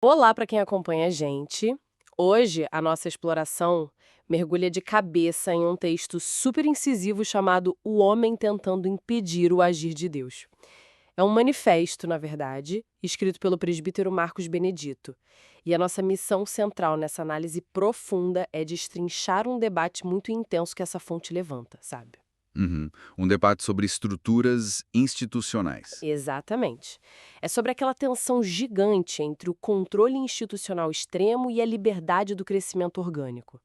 Olá para quem acompanha a gente. Hoje, a nossa exploração mergulha de cabeça em um texto super incisivo chamado O Homem Tentando Impedir o Agir de Deus. É um manifesto, na verdade, escrito pelo presbítero Marcos Benedito. E a nossa missão central nessa análise profunda é destrinchar um debate muito intenso que essa fonte levanta, sabe? Uhum. Um debate sobre estruturas institucionais. Exatamente. É sobre aquela tensão gigante entre o controle institucional extremo e a liberdade do crescimento orgânico.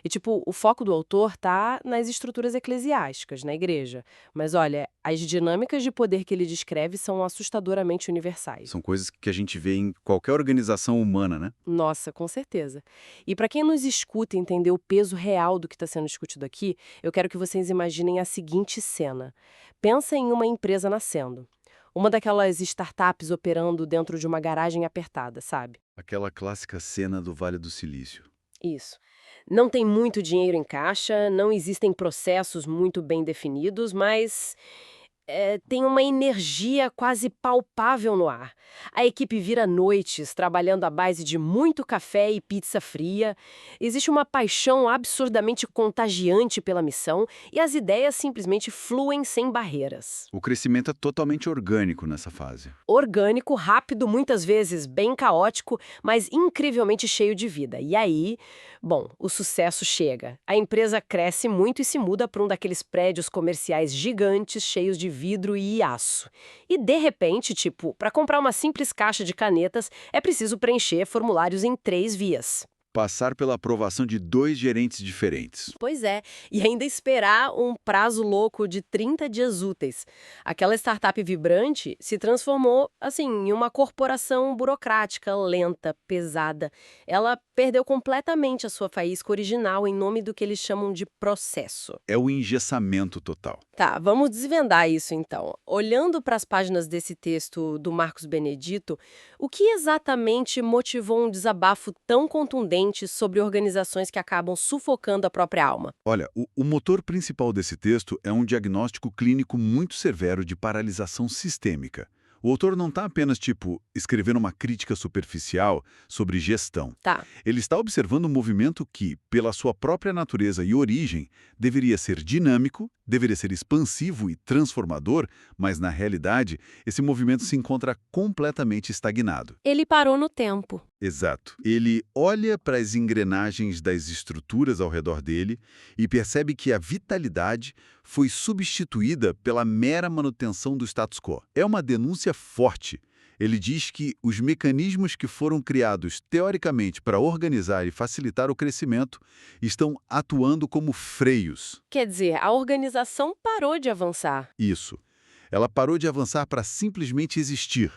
E, tipo, o foco do autor tá nas estruturas eclesiásticas, na igreja. Mas, olha, as dinâmicas de poder que ele descreve são assustadoramente universais. São coisas que a gente vê em qualquer organização humana, né? Nossa, com certeza. E para quem nos escuta e entender o peso real do que está sendo discutido aqui, eu quero que vocês imaginem a seguinte cena. Pensa em uma empresa nascendo. Uma daquelas startups operando dentro de uma garagem apertada, sabe? Aquela clássica cena do Vale do Silício. Isso. Não tem muito dinheiro em caixa, não existem processos muito bem definidos, mas tem uma energia quase palpável no ar. A equipe vira noites, trabalhando à base de muito café e pizza fria. Existe uma paixão absurdamente contagiante pela missão e as ideias simplesmente fluem sem barreiras. O crescimento é totalmente orgânico nessa fase. Orgânico, rápido, muitas vezes bem caótico, mas incrivelmente cheio de vida. E aí, bom, o sucesso chega. A empresa cresce muito e se muda para um daqueles prédios comerciais gigantes, cheios de vidro e aço. E de repente, tipo, para comprar uma simples caixa de canetas, é preciso preencher formulários em 3 vias. Passar pela aprovação de 2 gerentes diferentes. Pois é, e ainda esperar um prazo louco de 30 dias úteis. Aquela startup vibrante se transformou, assim, em uma corporação burocrática, lenta, pesada. Ela perdeu completamente a sua faísca original em nome do que eles chamam de processo. É o engessamento total. Tá, vamos desvendar isso então. Olhando para as páginas desse texto do Marcos Benedito, o que exatamente motivou um desabafo tão contundente sobre organizações que acabam sufocando a própria alma? Olha, o motor principal desse texto é um diagnóstico clínico muito severo de paralisação sistêmica. O autor não está apenas, escrevendo uma crítica superficial sobre gestão. Tá. Ele está observando um movimento que, pela sua própria natureza e origem, deveria ser dinâmico, deveria ser expansivo e transformador, mas, na realidade, esse movimento se encontra completamente estagnado. Ele parou no tempo. Exato. Ele olha para as engrenagens das estruturas ao redor dele e percebe que a vitalidade foi substituída pela mera manutenção do status quo. É uma denúncia forte. Ele diz que os mecanismos que foram criados teoricamente para organizar e facilitar o crescimento estão atuando como freios. Quer dizer, a organização parou de avançar. Isso. Ela parou de avançar para simplesmente existir.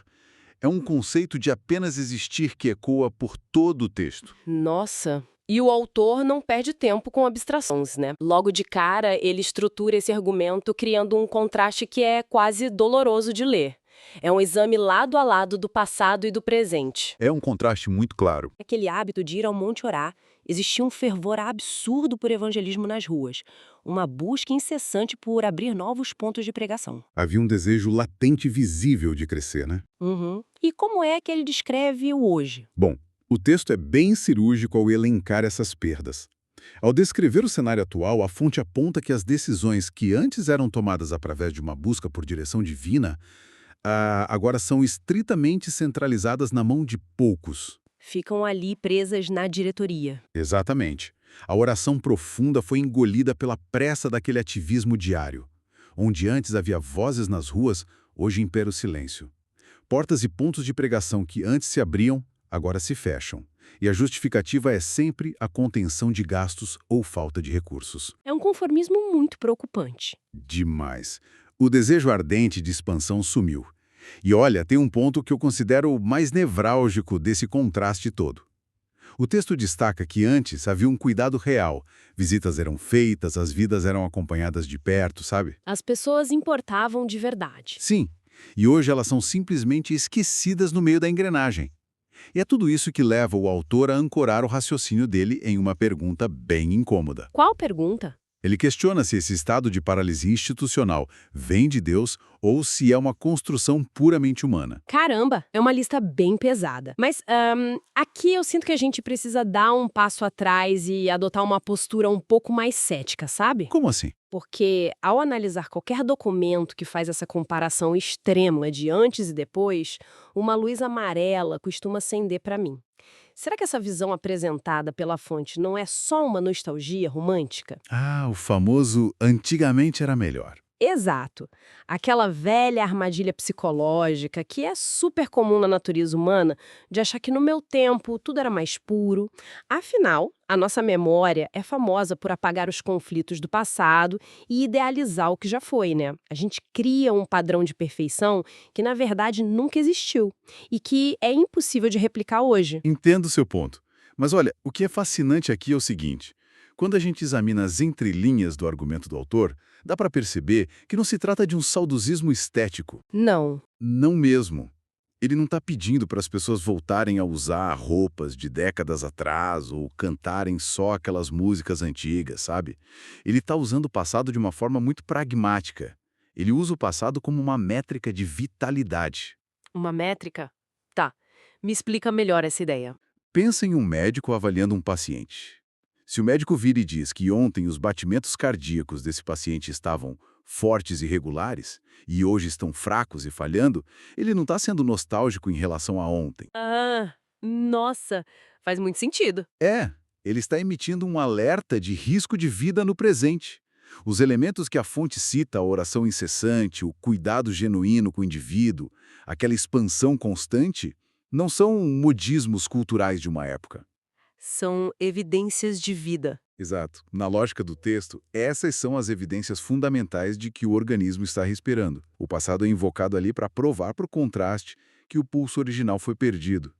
É um conceito de apenas existir que ecoa por todo o texto. Nossa. E o autor não perde tempo com abstrações, né? Logo de cara, ele estrutura esse argumento criando um contraste que é quase doloroso de ler. É um exame lado a lado do passado e do presente. É um contraste muito claro. Aquele hábito de ir ao monte orar, existia um fervor absurdo por evangelismo nas ruas, uma busca incessante por abrir novos pontos de pregação. Havia um desejo latente e visível de crescer, né? Uhum. E como é que ele descreve o hoje? Bom, o texto é bem cirúrgico ao elencar essas perdas. Ao descrever o cenário atual, a fonte aponta que as decisões que antes eram tomadas através de uma busca por direção divina, agora são estritamente centralizadas na mão de poucos. Ficam ali presas na diretoria. Exatamente. A oração profunda foi engolida pela pressa daquele ativismo diário. Onde antes havia vozes nas ruas, hoje impera o silêncio. Portas e pontos de pregação que antes se abriam, agora se fecham. E a justificativa é sempre a contenção de gastos ou falta de recursos. É um conformismo muito preocupante. Demais. O desejo ardente de expansão sumiu. E olha, tem um ponto que eu considero o mais nevrálgico desse contraste todo. O texto destaca que antes havia um cuidado real. Visitas eram feitas, as vidas eram acompanhadas de perto, sabe? As pessoas importavam de verdade. Sim. E hoje elas são simplesmente esquecidas no meio da engrenagem. E é tudo isso que leva o autor a ancorar o raciocínio dele em uma pergunta bem incômoda. Qual pergunta? Ele questiona se esse estado de paralisia institucional vem de Deus ou se é uma construção puramente humana. Caramba, é uma lista bem pesada. Mas aqui eu sinto que a gente precisa dar um passo atrás e adotar uma postura um pouco mais cética, sabe? Como assim? Porque ao analisar qualquer documento que faz essa comparação extrema de antes e depois, uma luz amarela costuma acender para mim. Será que essa visão apresentada pela fonte não é só uma nostalgia romântica? Ah, o famoso antigamente era melhor. Exato. Aquela velha armadilha psicológica que é super comum na natureza humana de achar que no meu tempo tudo era mais puro. Afinal, a nossa memória é famosa por apagar os conflitos do passado e idealizar o que já foi, né? A gente cria um padrão de perfeição que na verdade nunca existiu e que é impossível de replicar hoje. Entendo o seu ponto. Mas olha, o que é fascinante aqui é o seguinte. Quando a gente examina as entrelinhas do argumento do autor, dá para perceber que não se trata de um saudosismo estético. Não. Não mesmo. Ele não está pedindo para as pessoas voltarem a usar roupas de décadas atrás ou cantarem só aquelas músicas antigas, sabe? Ele está usando o passado de uma forma muito pragmática. Ele usa o passado como uma métrica de vitalidade. Uma métrica? Tá. Me explica melhor essa ideia. Pensa em um médico avaliando um paciente. Se o médico vira e diz que ontem os batimentos cardíacos desse paciente estavam fortes e regulares, e hoje estão fracos e falhando, ele não está sendo nostálgico em relação a ontem. Ah, nossa, faz muito sentido. Ele está emitindo um alerta de risco de vida no presente. Os elementos que a fonte cita, a oração incessante, o cuidado genuíno com o indivíduo, aquela expansão constante, não são modismos culturais de uma época. São evidências de vida. Exato. Na lógica do texto, essas são as evidências fundamentais de que o organismo está respirando. O passado é invocado ali para provar, por contraste, que o pulso original foi perdido.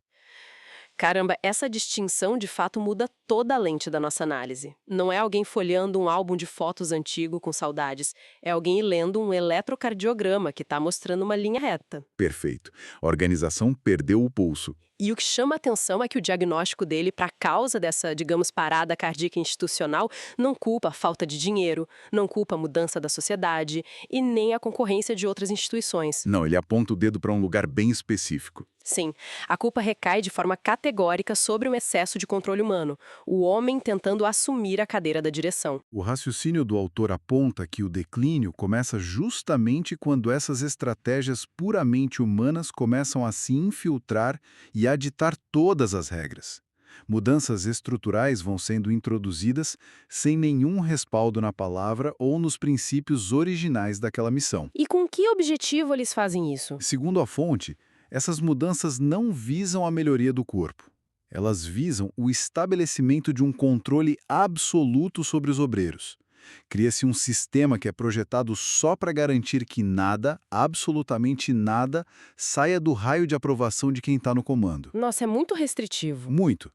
Caramba, essa distinção de fato muda toda a lente da nossa análise. Não é alguém folheando um álbum de fotos antigo com saudades, é alguém lendo um eletrocardiograma que está mostrando uma linha reta. Perfeito. A organização perdeu o pulso. E o que chama a atenção é que o diagnóstico dele para a causa dessa, digamos, parada cardíaca institucional não culpa a falta de dinheiro, não culpa a mudança da sociedade e nem a concorrência de outras instituições. Não, ele aponta o dedo para um lugar bem específico. Sim, a culpa recai de forma categórica sobre um excesso de controle humano, o homem tentando assumir a cadeira da direção. O raciocínio do autor aponta que o declínio começa justamente quando essas estratégias puramente humanas começam a se infiltrar e a ditar todas as regras. Mudanças estruturais vão sendo introduzidas sem nenhum respaldo na palavra ou nos princípios originais daquela missão. E com que objetivo eles fazem isso? Segundo a fonte, essas mudanças não visam a melhoria do corpo. Elas visam o estabelecimento de um controle absoluto sobre os obreiros. Cria-se um sistema que é projetado só para garantir que nada, absolutamente nada, saia do raio de aprovação de quem está no comando. Nossa, é muito restritivo. Muito.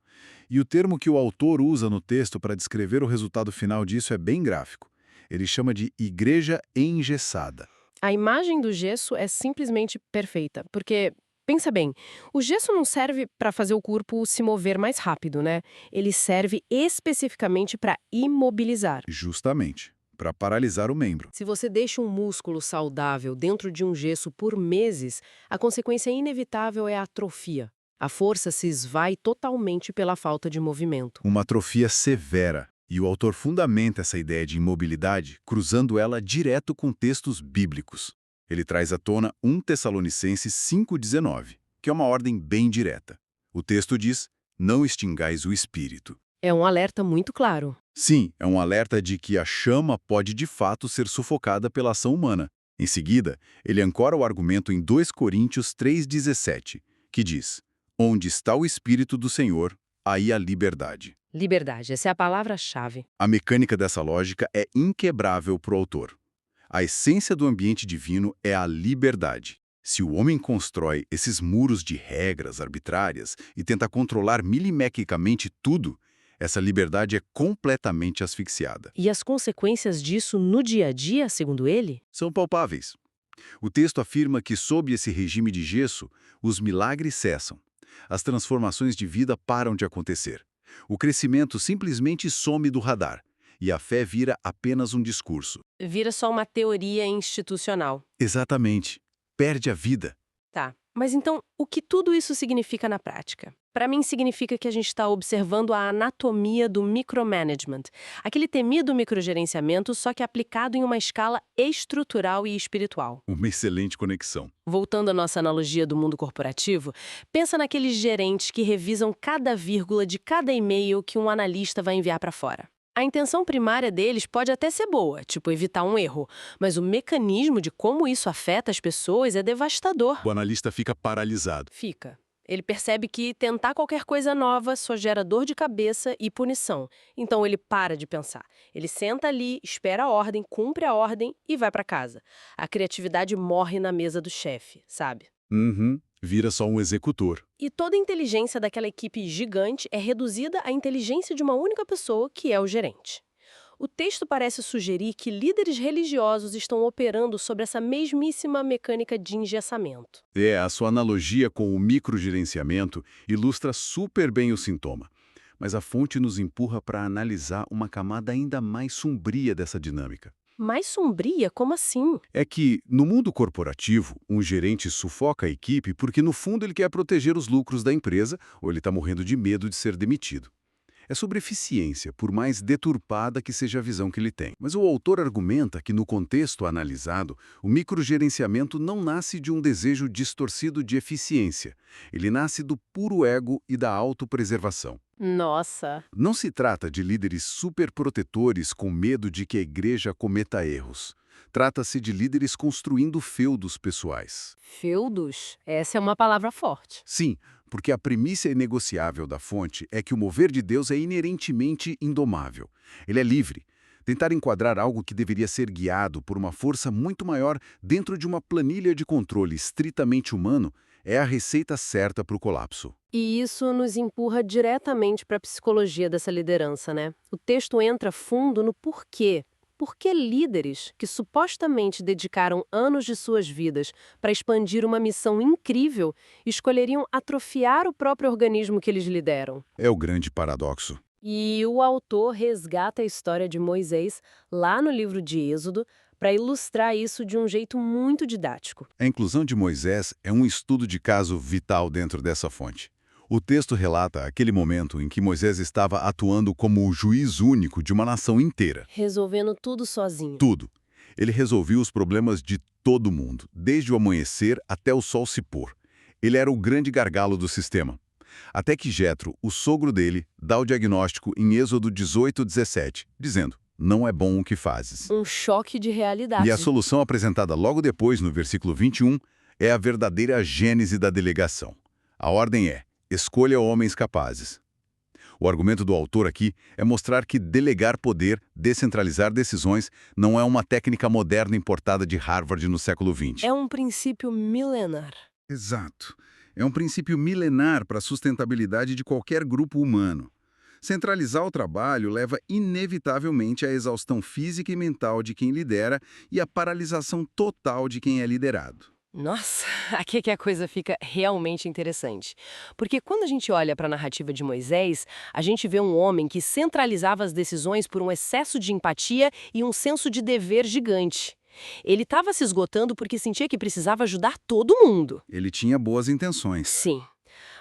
E o termo que o autor usa no texto para descrever o resultado final disso é bem gráfico. Ele chama de igreja engessada. A imagem do gesso é simplesmente perfeita, porque, pensa bem, o gesso não serve para fazer o corpo se mover mais rápido, né? Ele serve especificamente para imobilizar. Justamente, para paralisar o membro. Se você deixa um músculo saudável dentro de um gesso por meses, a consequência inevitável é a atrofia. A força se esvai totalmente pela falta de movimento. Uma atrofia severa. E o autor fundamenta essa ideia de imobilidade cruzando ela direto com textos bíblicos. Ele traz à tona 1 Tessalonicenses 5,19, que é uma ordem bem direta. O texto diz, não extingais o espírito. É um alerta muito claro. Sim, é um alerta de que a chama pode de fato ser sufocada pela ação humana. Em seguida, ele ancora o argumento em 2 Coríntios 3,17, que diz, onde está o Espírito do Senhor, aí a liberdade. Liberdade, essa é a palavra-chave. A mecânica dessa lógica é inquebrável para o autor. A essência do ambiente divino é a liberdade. Se o homem constrói esses muros de regras arbitrárias e tenta controlar milimetricamente tudo, essa liberdade é completamente asfixiada. E as consequências disso no dia a dia, segundo ele? São palpáveis. O texto afirma que, sob esse regime de gesso, os milagres cessam. As transformações de vida param de acontecer. O crescimento simplesmente some do radar. e a fé vira apenas um discurso. Vira só uma teoria institucional. Exatamente. Perde a vida. Tá. Mas então, o que tudo isso significa na prática? Para mim, significa que a gente está observando a anatomia do micromanagement, aquele temido microgerenciamento, só que aplicado em uma escala estrutural e espiritual. Uma excelente conexão. Voltando à nossa analogia do mundo corporativo, pensa naqueles gerentes que revisam cada vírgula de cada e-mail que um analista vai enviar para fora. A intenção primária deles pode até ser boa, tipo evitar um erro, mas o mecanismo de como isso afeta as pessoas é devastador. O analista fica paralisado. Fica. Ele percebe que tentar qualquer coisa nova só gera dor de cabeça e punição. Então ele para de pensar. Ele senta ali, espera a ordem, cumpre a ordem e vai para casa. A criatividade morre na mesa do chefe, sabe? Vira só um executor. E toda a inteligência daquela equipe gigante é reduzida à inteligência de uma única pessoa, que é o gerente. O texto parece sugerir que líderes religiosos estão operando sobre essa mesmíssima mecânica de engessamento. A sua analogia com o microgerenciamento ilustra super bem o sintoma. Mas a fonte nos empurra para analisar uma camada ainda mais sombria dessa dinâmica. Mais sombria? Como assim? É que, no mundo corporativo, um gerente sufoca a equipe porque, no fundo, ele quer proteger os lucros da empresa ou ele está morrendo de medo de ser demitido. É sobre eficiência, por mais deturpada que seja a visão que ele tem. Mas o autor argumenta que, no contexto analisado, o microgerenciamento não nasce de um desejo distorcido de eficiência. Ele nasce do puro ego e da autopreservação. Nossa! Não se trata de líderes superprotetores com medo de que a igreja cometa erros. Trata-se de líderes construindo feudos pessoais. Feudos? Essa é uma palavra forte. Sim, porque a premissa inegociável da fonte é que o mover de Deus é inerentemente indomável. Ele é livre. Tentar enquadrar algo que deveria ser guiado por uma força muito maior dentro de uma planilha de controle estritamente humano é a receita certa para o colapso. E isso nos empurra diretamente para a psicologia dessa liderança, né? O texto entra fundo no porquê. Por que líderes que supostamente dedicaram anos de suas vidas para expandir uma missão incrível escolheriam atrofiar o próprio organismo que eles lideram? É o grande paradoxo. E o autor resgata a história de Moisés lá no livro de Êxodo para ilustrar isso de um jeito muito didático. A inclusão de Moisés é um estudo de caso vital dentro dessa fonte. O texto relata aquele momento em que Moisés estava atuando como o juiz único de uma nação inteira. Resolvendo tudo sozinho. Tudo. Ele resolvia os problemas de todo mundo, desde o amanhecer até o sol se pôr. Ele era o grande gargalo do sistema. Até que Jetro, o sogro dele, dá o diagnóstico em Êxodo 18:17, dizendo: "Não é bom o que fazes." Um choque de realidade. E a solução apresentada logo depois, no versículo 21, é a verdadeira gênese da delegação. A ordem é: escolha homens capazes. O argumento do autor aqui é mostrar que delegar poder, descentralizar decisões, não é uma técnica moderna importada de Harvard no século XX. É um princípio milenar. Exato. É um princípio milenar para a sustentabilidade de qualquer grupo humano. Centralizar o trabalho leva inevitavelmente à exaustão física e mental de quem lidera e à paralisação total de quem é liderado. Nossa, aqui é que a coisa fica realmente interessante. Porque quando a gente olha para a narrativa de Moisés, a gente vê um homem que centralizava as decisões por um excesso de empatia e um senso de dever gigante. Ele estava se esgotando porque sentia que precisava ajudar todo mundo. Ele tinha boas intenções. Sim.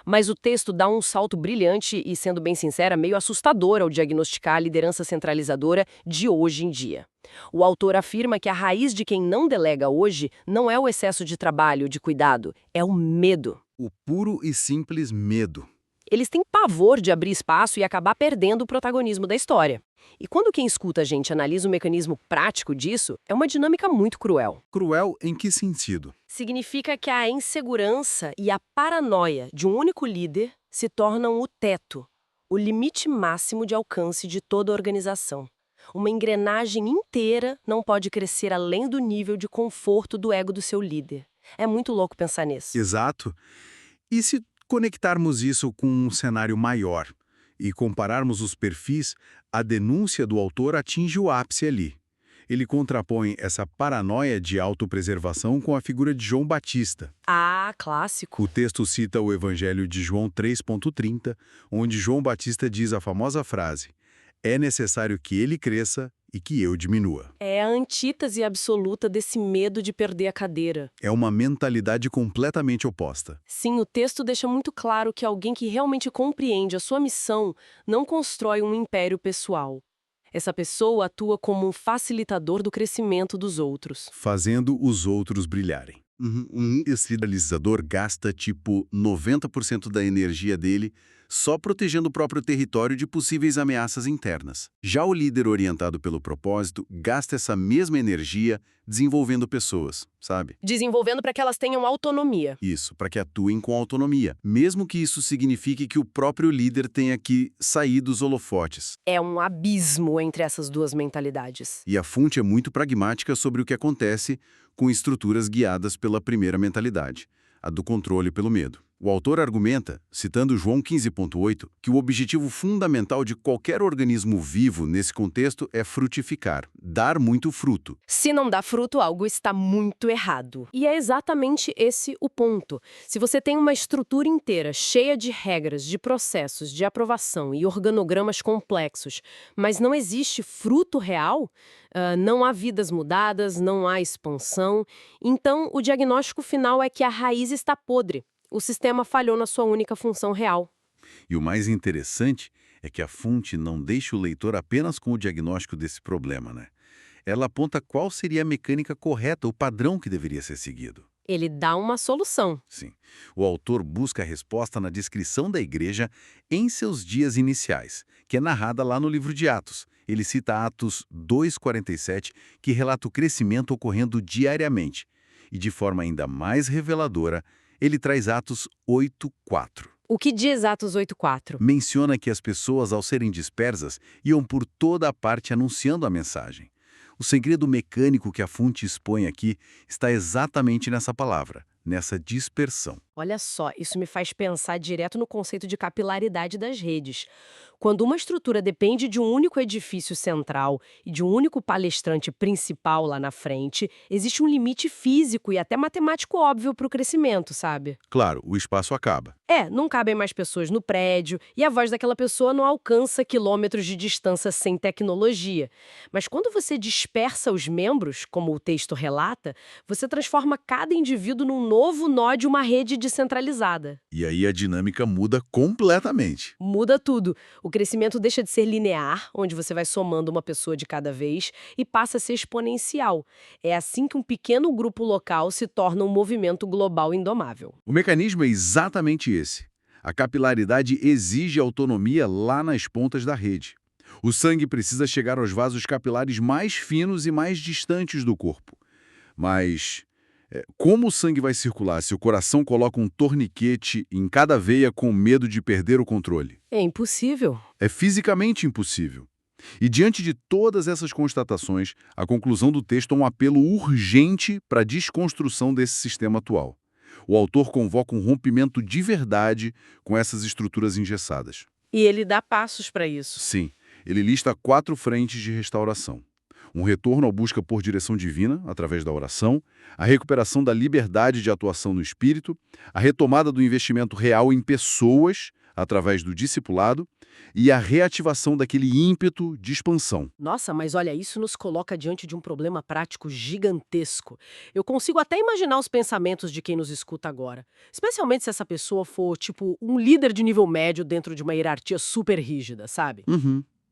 Mas o texto dá um salto brilhante e, sendo bem sincera, meio assustador ao diagnosticar a liderança centralizadora de hoje em dia. O autor afirma que a raiz de quem não delega hoje não é o excesso de trabalho, de cuidado, é o medo. O puro e simples medo. Eles têm pavor de abrir espaço e acabar perdendo o protagonismo da história. E quando quem escuta a gente analisa o mecanismo prático disso, é uma dinâmica muito cruel. Cruel em que sentido? Significa que a insegurança e a paranoia de um único líder se tornam o teto, o limite máximo de alcance de toda a organização. Uma engrenagem inteira não pode crescer além do nível de conforto do ego do seu líder. É muito louco pensar nisso. Exato. E se conectarmos isso com um cenário maior e compararmos os perfis, a denúncia do autor atinge o ápice ali. Ele contrapõe essa paranoia de autopreservação com a figura de João Batista. Ah, clássico. O texto cita o Evangelho de João 3,30, onde João Batista diz a famosa frase: É necessário que ele cresça e que eu diminua. É a antítese absoluta desse medo de perder a cadeira. É uma mentalidade completamente oposta. Sim, o texto deixa muito claro que alguém que realmente compreende a sua missão não constrói um império pessoal. Essa pessoa atua como um facilitador do crescimento dos outros. Fazendo os outros brilharem. Esse idealizador gasta tipo 90% da energia dele só protegendo o próprio território de possíveis ameaças internas. Já o líder orientado pelo propósito gasta essa mesma energia desenvolvendo pessoas, sabe? Desenvolvendo para que elas tenham autonomia. Isso, para que atuem com autonomia, mesmo que isso signifique que o próprio líder tenha que sair dos holofotes. É um abismo entre essas duas mentalidades. E a fonte é muito pragmática sobre o que acontece com estruturas guiadas pela primeira mentalidade, a do controle pelo medo. O autor argumenta, citando João 15.8, que o objetivo fundamental de qualquer organismo vivo nesse contexto é frutificar, dar muito fruto. Se não dá fruto, algo está muito errado. E é exatamente esse o ponto. Se você tem uma estrutura inteira cheia de regras, de processos, de aprovação e organogramas complexos, mas não existe fruto real, não há vidas mudadas, não há expansão, então o diagnóstico final é que a raiz está podre. O sistema falhou na sua única função real. E o mais interessante é que a fonte não deixa o leitor apenas com o diagnóstico desse problema, né? Ela aponta qual seria a mecânica correta, o padrão que deveria ser seguido. Ele dá uma solução. Sim, o autor busca a resposta na descrição da igreja em seus dias iniciais, que é narrada lá no livro de Atos. Ele cita Atos 2,47, que relata o crescimento ocorrendo diariamente. E de forma ainda mais reveladora, ele traz Atos 8,4. O que diz Atos 8,4? Menciona que as pessoas, ao serem dispersas, iam por toda a parte anunciando a mensagem. O segredo mecânico que a fonte expõe aqui está exatamente nessa palavra, nessa dispersão. Olha só, isso me faz pensar direto no conceito de capilaridade das redes. Quando uma estrutura depende de um único edifício central e de um único palestrante principal lá na frente, existe um limite físico e até matemático óbvio para o crescimento, sabe? Claro, o espaço acaba. Não cabem mais pessoas no prédio e a voz daquela pessoa não alcança quilômetros de distância sem tecnologia. Mas quando você dispersa os membros, como o texto relata, você transforma cada indivíduo num novo nó de uma rede descentralizada. E aí a dinâmica muda completamente. Muda tudo. O crescimento deixa de ser linear, onde você vai somando uma pessoa de cada vez, e passa a ser exponencial. É assim que um pequeno grupo local se torna um movimento global indomável. O mecanismo é exatamente esse. A capilaridade exige autonomia lá nas pontas da rede. O sangue precisa chegar aos vasos capilares mais finos e mais distantes do corpo. Mas como o sangue vai circular se o coração coloca um torniquete em cada veia com medo de perder o controle? É impossível. É fisicamente impossível. E diante de todas essas constatações, a conclusão do texto é um apelo urgente para a desconstrução desse sistema atual. O autor convoca um rompimento de verdade com essas estruturas engessadas. E ele dá passos para isso. Sim, ele lista 4 frentes de restauração. Um retorno à busca por direção divina, através da oração, a recuperação da liberdade de atuação no espírito, a retomada do investimento real em pessoas, através do discipulado, e a reativação daquele ímpeto de expansão. Nossa, mas olha, isso nos coloca diante de um problema prático gigantesco. Eu consigo até imaginar os pensamentos de quem nos escuta agora. Especialmente se essa pessoa for, tipo, um líder de nível médio dentro de uma hierarquia super rígida, sabe?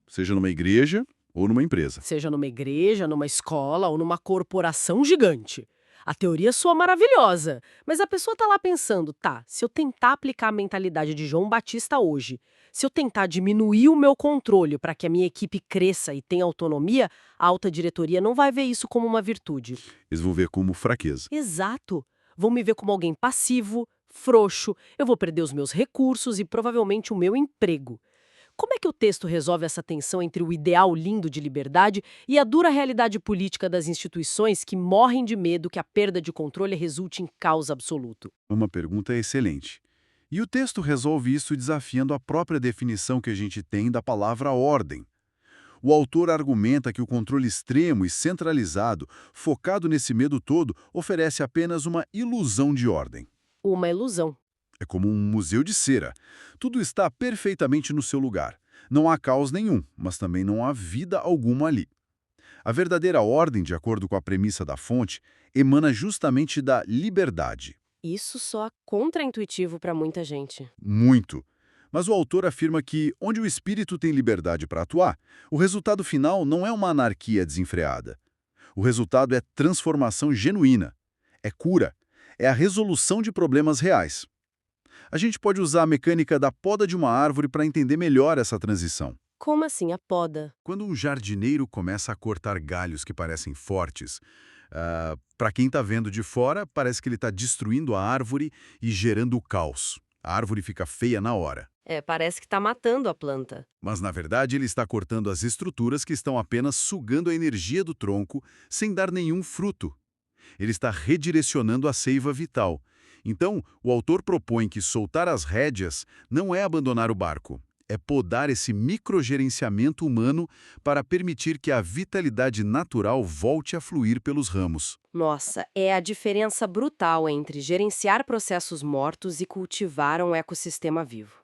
Seja numa igreja ou numa empresa. Seja numa igreja, numa escola ou numa corporação gigante. A teoria soa maravilhosa, mas a pessoa tá lá pensando, tá, se eu tentar aplicar a mentalidade de João Batista hoje, se eu tentar diminuir o meu controle para que a minha equipe cresça e tenha autonomia, a alta diretoria não vai ver isso como uma virtude. Eles vão ver como fraqueza. Exato. Vão me ver como alguém passivo, frouxo, eu vou perder os meus recursos e provavelmente o meu emprego. Como é que o texto resolve essa tensão entre o ideal lindo de liberdade e a dura realidade política das instituições que morrem de medo que a perda de controle resulte em caos absoluto? Uma pergunta excelente. E o texto resolve isso desafiando a própria definição que a gente tem da palavra ordem. O autor argumenta que o controle extremo e centralizado, focado nesse medo todo, oferece apenas uma ilusão de ordem. Uma ilusão. É como um museu de cera. Tudo está perfeitamente no seu lugar. Não há caos nenhum, mas também não há vida alguma ali. A verdadeira ordem, de acordo com a premissa da fonte, emana justamente da liberdade. Isso soa contraintuitivo para muita gente. Muito. Mas o autor afirma que, onde o espírito tem liberdade para atuar, o resultado final não é uma anarquia desenfreada. O resultado é transformação genuína, é cura, é a resolução de problemas reais. A gente pode usar a mecânica da poda de uma árvore para entender melhor essa transição. Como assim a poda? Quando um jardineiro começa a cortar galhos que parecem fortes, para quem está vendo de fora, parece que ele está destruindo a árvore e gerando o caos. A árvore fica feia na hora. Parece que está matando a planta. Mas, na verdade, ele está cortando as estruturas que estão apenas sugando a energia do tronco sem dar nenhum fruto. Ele está redirecionando a seiva vital. Então, o autor propõe que soltar as rédeas não é abandonar o barco, é podar esse microgerenciamento humano para permitir que a vitalidade natural volte a fluir pelos ramos. Nossa, é a diferença brutal entre gerenciar processos mortos e cultivar um ecossistema vivo.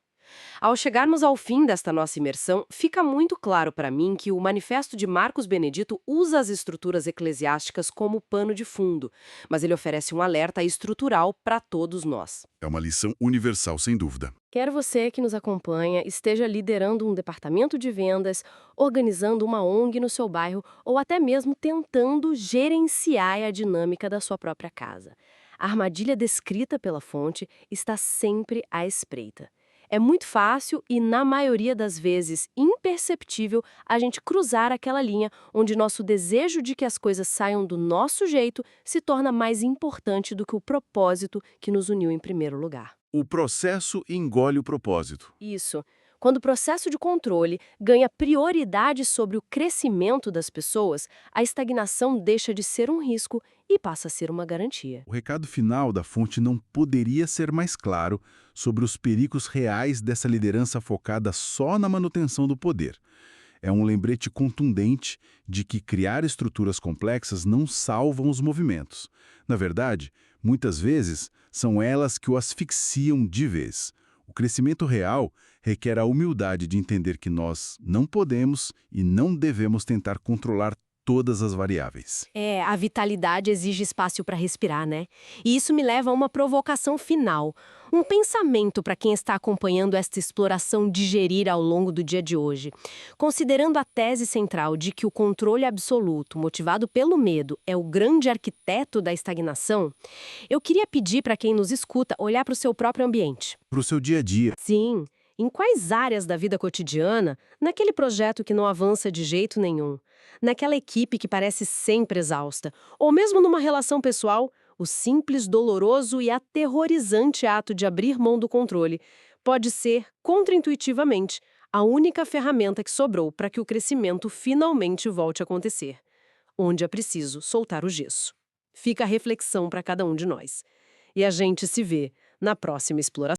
Ao chegarmos ao fim desta nossa imersão, fica muito claro para mim que o Manifesto de Marcos Benedito usa as estruturas eclesiásticas como pano de fundo, mas ele oferece um alerta estrutural para todos nós. É uma lição universal, sem dúvida. Quer você que nos acompanha esteja liderando um departamento de vendas, organizando uma ONG no seu bairro ou até mesmo tentando gerenciar a dinâmica da sua própria casa. A armadilha descrita pela fonte está sempre à espreita. É muito fácil e, na maioria das vezes, imperceptível a gente cruzar aquela linha onde nosso desejo de que as coisas saiam do nosso jeito se torna mais importante do que o propósito que nos uniu em primeiro lugar. O processo engole o propósito. Isso. Quando o processo de controle ganha prioridade sobre o crescimento das pessoas, a estagnação deixa de ser um risco e passa a ser uma garantia. O recado final da fonte não poderia ser mais claro sobre os perigos reais dessa liderança focada só na manutenção do poder. É um lembrete contundente de que criar estruturas complexas não salvam os movimentos. Na verdade, muitas vezes, são elas que o asfixiam de vez. O crescimento real requer a humildade de entender que nós não podemos e não devemos tentar controlar todas as variáveis. A vitalidade exige espaço para respirar, né? E isso me leva a uma provocação final. Um pensamento para quem está acompanhando esta exploração digerir ao longo do dia de hoje. Considerando a tese central de que o controle absoluto, motivado pelo medo, é o grande arquiteto da estagnação, eu queria pedir para quem nos escuta olhar para o seu próprio ambiente. Para o seu dia a dia. Sim. Em quais áreas da vida cotidiana, naquele projeto que não avança de jeito nenhum, naquela equipe que parece sempre exausta, ou mesmo numa relação pessoal, o simples, doloroso e aterrorizante ato de abrir mão do controle pode ser, contraintuitivamente, a única ferramenta que sobrou para que o crescimento finalmente volte a acontecer. Onde é preciso soltar o gesso. Fica a reflexão para cada um de nós. E a gente se vê na próxima exploração.